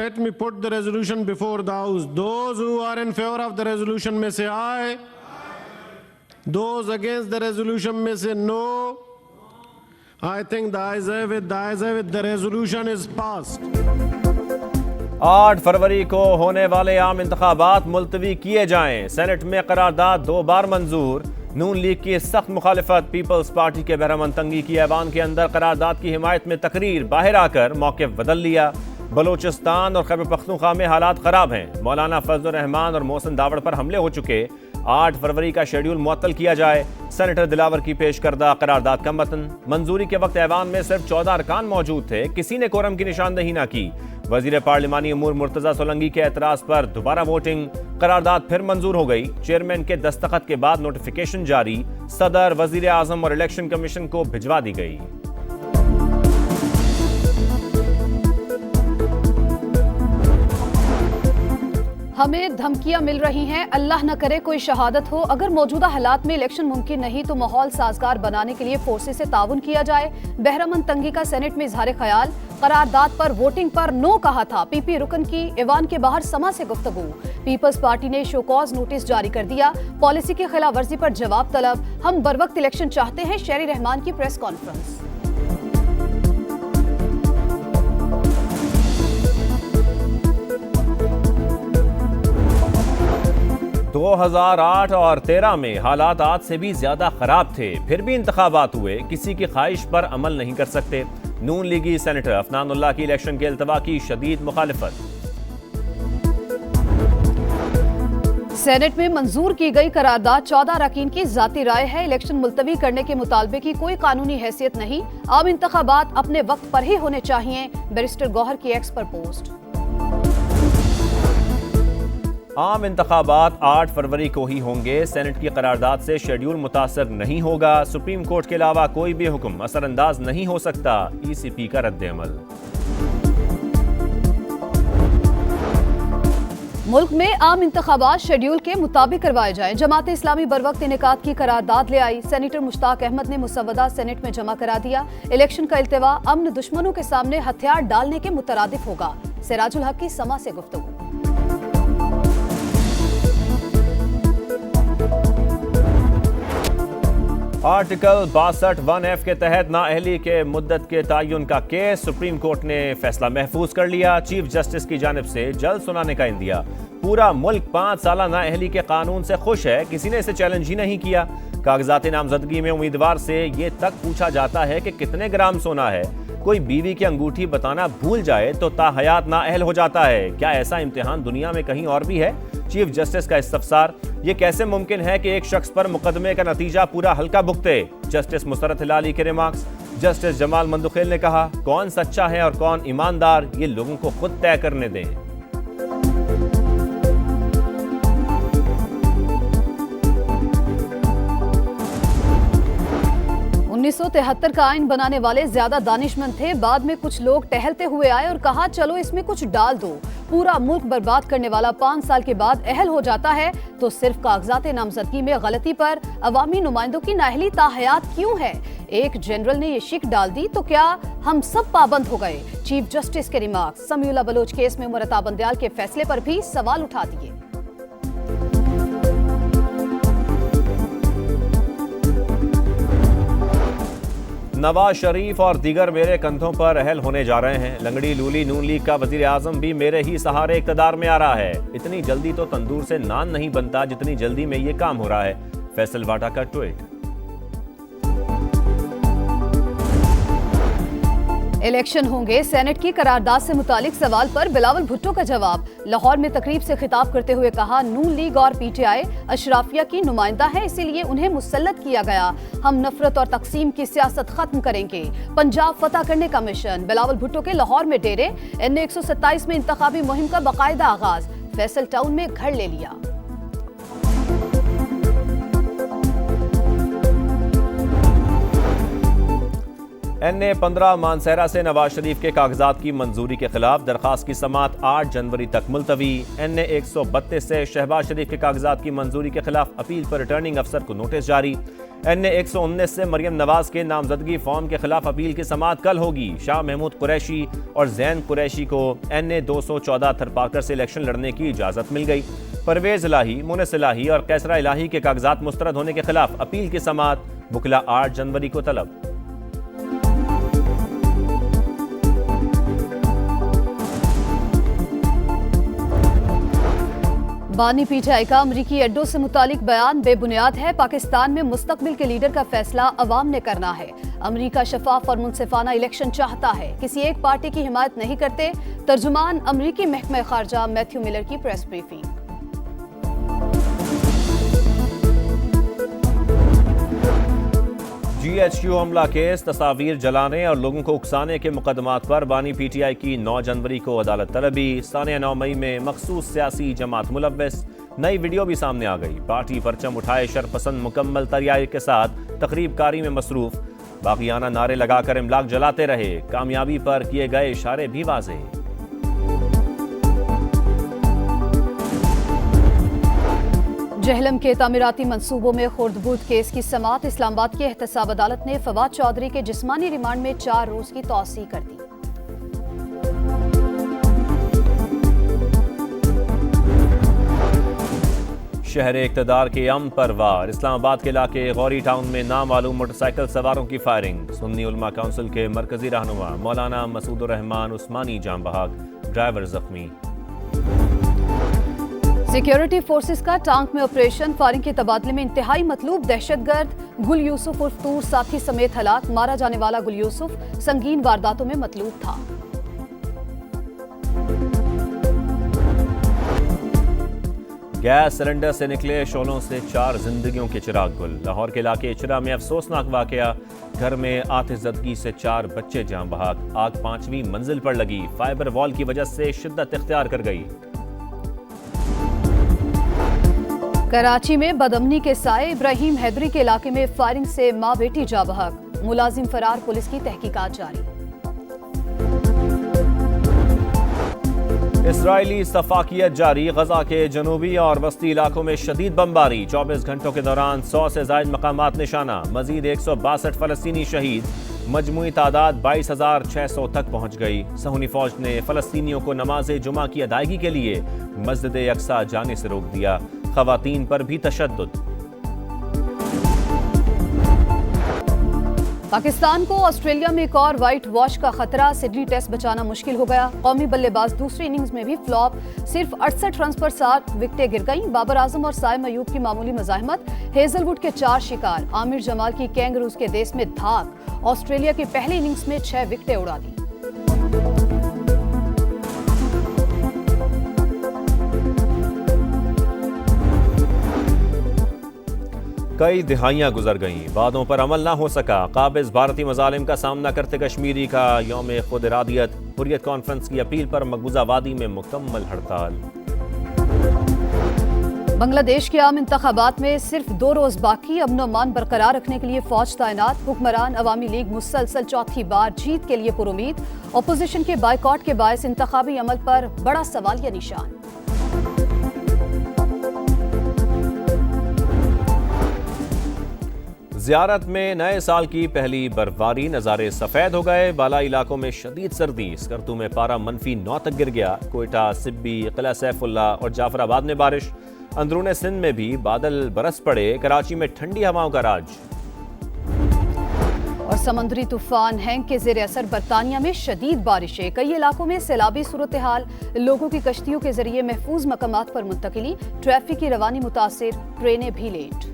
let me put the resolution before the House. Those who are in favor of the resolution may say aye. Those against the resolution may say no. I think the ayes have it, the resolution is passed. 8 फरवरी को होने वाले आम इंतखाबात मुलतवी किए जाएं। Senate में करारदाद 2 बार मंजूर। नून league की सख्त मुखालिफत। पीपल्स पार्टी के बहरमन तंगी की ऐवान के अंदर करारदाद की हिमायत में तकरीर। बाहर आकर मौक़िफ़ बदल लिया। बलोचिस्तान और खैबर पख्तूनख्वा में हालात ख़राब हैं। मौलाना फजल रहमान और मोहसिन दावड़ पर हमले हो चुके। 8 फरवरी का शेड्यूल मुअत्तल किया जाए। सेनेटर दिलावर की पेश करदा करारदाद का मतन। मंजूरी के वक्त ऐवान में सिर्फ 14 अरकान मौजूद थे। किसी ने कोरम की निशानदही न की। वजीर पार्लिमानी अमूर मुर्तजा सोलंकी के एतराज पर दोबारा वोटिंग। करारदाद फिर मंजूर हो गई। चेयरमैन के दस्तखत के बाद नोटिफिकेशन जारी। सदर, वजीर आजम और इलेक्शन कमीशन को भिजवा दी गई। हमें धमकियां मिल रही हैं, अल्लाह न करे कोई शहादत हो। अगर मौजूदा हालात में इलेक्शन मुमकिन नहीं तो माहौल साजगार बनाने के लिए फोर्सेस से ताउन किया जाए। बहरमन तंगी का सेनेट में इजहार ख्याल। करारदाद पर वोटिंग पर नो कहा था। पीपी रुकन की ईवान के बाहर समा से गुफ्तगू। पीपल्स पार्टी ने शोकॉज नोटिस जारी कर दिया। पॉलिसी की खिलाफ वर्जी पर जवाब तलब। हम बरवक्त इलेक्शन चाहते हैं। शेरी रहमान की प्रेस कॉन्फ्रेंस। 2008 और 13 में हालात आज से भी ज्यादा खराब थे। फिर भी इंतखाबात हुए। किसी की ख्वाहिश पर अमल नहीं कर सकते। नून लीगी सेनेटर अफनानुल्लाह की इलेक्शन के इल्तवा की शदीद मुखालिफत। सेनेट में मंजूर की गई करारदाद 14 अरकान की जाती राय है। इलेक्शन मुलतवी करने के मुतालबे की कोई कानूनी हैसियत नहीं। आम इंतखाबात अपने वक्त पर ही होने चाहिए। बैरिस्टर गौहर की एक्स पर पोस्ट। आम इंतखाबात 8 फरवरी को ही होंगे। सेनेट की करारदाद से शेड्यूल मुतासर नहीं होगा। सुप्रीम कोर्ट के अलावा कोई भी हुक्म असरअंदाज नहीं हो सकता। ECP का रद्द-ए-अमल। मुल्क में आम इंतखाबात शेड्यूल के मुताबिक करवाए जाएं। जमात इस्लामी बरवक्त इनेकाद की करारदाद ले आई। सेनेटर मुश्ताक अहमद ने मुसवदा सेनेट में जमा करा दिया। इलेक्शन का इल्तवा अमन दुश्मनों के सामने हथियार डालने के मुतरादिफ होगा। सिराजुल हक की समा से गुफ्तगू। आर्टिकल 62(1)(f) के तहत नाअहली के मुद्दत के तयन का केस सुप्रीम कोर्ट ने फैसला महफूज कर लिया। चीफ जस्टिस की जानिब से जल्द सुनाने का इंदिया। पूरा मुल्क 5 साल नाअहली के कानून से खुश है। किसी ने इसे चैलेंज ही नहीं किया। कागजात नामजदगी में उम्मीदवार से ये तक पूछा जाता है कि कितने ग्राम सोना है। कोई बीवी की अंगूठी बताना भूल जाए तो ताहयात नाअहल हो जाता है। क्या ऐसा इम्तिहान दुनिया में कहीं और भी है? चीफ जस्टिस का इस्तफसार। ये कैसे मुमकिन है कि एक शख्स पर मुकदमे का नतीजा पूरा हल्का भुगते? जस्टिस मुसरत हिलाली के रिमार्क्स। जस्टिस जमाल मंदुखेल ने कहा, कौन सच्चा है और कौन ईमानदार ये लोगों को खुद तय करने दें। 1973 का आइन बनाने वाले ज्यादा दानिशमंद थे। बाद में कुछ लोग टहलते हुए आए और कहा चलो इसमें कुछ डाल दो। पूरा मुल्क बर्बाद करने वाला 5 साल के बाद अहल हो जाता है तो सिर्फ कागजात नामजदगी में गलती पर अवामी नुमाइंदों की नाअहली ताहयात क्यों है? एक जनरल ने ये शिक डाल दी तो क्या हम सब पाबंद हो गए? चीफ जस्टिस के रिमार्क्स। समीउल्लाह बलोच केस में उमर अता बंदयाल के फैसले पर भी सवाल उठा दिए। नवाज शरीफ और दीगर मेरे कंधों पर अहल होने जा रहे हैं। लंगड़ी लूली नून लीग का वजीर आजम भी मेरे ही सहारे इक़्तिदार में आ रहा है। इतनी जल्दी तो तंदूर से नान नहीं बनता जितनी जल्दी में ये काम हो रहा है। फैसल वाटा का ट्वीट। इलेक्शन होंगे। सेनेट की करारदाद से मुतालिक सवाल पर बिलावल भुट्टो का जवाब। लाहौर में तकरीब से खिताब करते हुए कहा, नून लीग और PTI अशराफिया की नुमाइंदा है, इसीलिए उन्हें मुसल्लत किया गया। हम नफरत और तकसीम की सियासत खत्म करेंगे। पंजाब फतह करने का मिशन। बिलावल भुट्टो के लाहौर में डेरे। NA 127 में इंतखाबी मुहिम का बाकायदा आगाज। फैसल टाउन में घर ले लिया। NA 15 मानसहरा से नवाज शरीफ के कागजात की मंजूरी के खिलाफ दरखास्त की समात 8 जनवरी तक मुलतवी। NA 132 से शहबाज शरीफ के कागजात की मंजूरी के खिलाफ अपील पर रिटर्निंग अफसर को नोटिस जारी। NA 119 से मरियम नवाज के नामजदगी फॉर्म के खिलाफ अपील की समाअत कल होगी। शाह महमूद कुरैशी और जैन कुरैशी को NA 214 थरपाकर से इलेक्शन लड़ने की इजाजत मिल गई। परवेज इलाही, मुनिस इलाही और कैसरा इलाही के कागजात मुस्तरद होने के खिलाफ अपील की समाअत बुकला 8 जनवरी को तलब। बानी पीटीआई का अमरीकी अड्डों से मुतालिक बयान बेबुनियाद है। पाकिस्तान में मुस्तकबिल के लीडर का फैसला अवाम ने करना है। अमरीका शफाफ और मुनसिफाना इलेक्शन चाहता है, किसी एक पार्टी की हिमायत नहीं करते। तर्जुमान अमरीकी महकमा खारजा मैथ्यू मिलर की प्रेस ब्रीफिंग। GHQ हमला केस, तस्वीर जलाने और लोगों को उकसाने के मुकदमात पर बानी PTI की 9 जनवरी को अदालत तलबी। सानिया 9 मई में मखसूस सियासी जमात मुलव्वस। नई वीडियो भी सामने आ गई। पार्टी परचम उठाए शरपसंद मुकम्मल तैयारी के साथ तकरीब कारी में मसरूफ। बाकियाना नारे लगाकर इमलाक जलाते रहे। कामयाबी पर किए गए इशारे भी वाज़ेह। जहलम के तामीराती मंसूबों में खुर्दबुद केस की समाअत। इस्लामाबाद की एहतसाब अदालत ने फवाद चौधरी के जिस्मानी रिमांड में 4 रोज की तौसीह कर दी। शहर इक़्तिदार के अमन पर वार। इस्लामाबाद के इलाके गौरी टाउन में नामालूम मोटरसाइकिल सवारों की फायरिंग। सुन्नी उलमा काउंसिल के मरकजी रहनुमा मौलाना मसूद रहमान उस्मानी जाम बहक, ड्राइवर जख्मी। सिक्योरिटी फोर्सेस का टांक में ऑपरेशन। फायरिंग के तबादले में इंतहाई मतलूब दहशतगर्द गुल यूसुफ उर्फ तूर साथी समेत हलाक। मारा जाने वाला गुल यूसुफ संगीन वारदातों में मतलूब था। गैस सिलेंडर से निकले शोलों से 4 जिंदगियों के चिराग गुल। लाहौर के इलाके चिरा में अफसोसनाक वाकया। घर में आतिशज़दगी से 4 बच्चे जाम बहक। आग 5वीं मंजिल पर लगी। फाइबर वॉल की वजह से शिद्दत इख्तियार कर गई। कराची में बदअमनी के साए। इब्राहिम हैदरी के इलाके में फायरिंग से मां बेटी जा बहक। मुलाजिम फरार, पुलिस की तहकीकात जारी। इसराइली सफाकियत जारी। गजा के जनूबी और वस्ती इलाकों में शदीद बमबारी। 24 घंटों के दौरान 100 से ज्यादा मकामात निशाना। मजीद 162 फलस्तीनी शहीद। मजमूई तादाद 22,600 तक पहुंच गई। सहूनी फौज ने फलस्तीनियों को नमाज जुमा की अदायगी के लिए मस्जिद अक्सा जाने से रोक दिया। खवातीन पर भी तशद्दुद। पाकिस्तान को ऑस्ट्रेलिया में एक और व्हाइट वॉश का खतरा। सिडनी टेस्ट बचाना मुश्किल हो गया। कौमी बल्लेबाज दूसरी इनिंग्स में भी फ्लॉप। सिर्फ 68 रन पर 7 विकेटें गिर गईं। बाबर आजम और साइम अयूब की मामूली मज़ाहमत। हेजलवुड के 4 शिकार। आमिर जमाल की कैंगरूज के देश में धाक। ऑस्ट्रेलिया की पहली इनिंग्स में 6 विकेटें उड़ा दी। कई दिहाइयां गुजर गईं, वादों पर अमल ना हो सका। काबिज भारतीय मजालिम का सामना करते कश्मीरी का यौम खुद इरादियत। हुर्रियत कॉन्फ्रेंस की अपील पर मकबूजा वादी में मुकम्मल हड़ताल। बांग्लादेश के आम इंतखाबात में सिर्फ 2 रोज बाकी। अमन व अमान बरकरार रखने के लिए फौज तैनात। हुक्मरान अवामी लीग मुसलसल चौथी बार जीत के लिए पुरुमीद। अपोजिशन के बायकॉट के बायस इंतखाबी अमल पर बड़ा सवालिया निशान। ज़ियारत में नए साल की पहली बर्फबारी। नज़ारे सफ़ेद हो गए। बाला इलाकों में शदीद सर्दी। स्कर्तू में पारा -9 तक गिर गया। कोयटा, सिब्बी, किला सैफुल्ला और जाफराबाद में बारिश। अंदरूने सिंध में भी बादल बरस पड़े। कराची में ठंडी हवाओं का राज। और समुद्री तूफान हैंक के जेर असर बरतानिया में शदीद बारिशें। कई इलाकों में सैलाबी सूरत हाल। लोगों की कश्तियों के जरिए महफूज मकामात पर मुंतकिली। ट्रैफिक की रवानी मुतासिर। ट्रेनें भी लेट।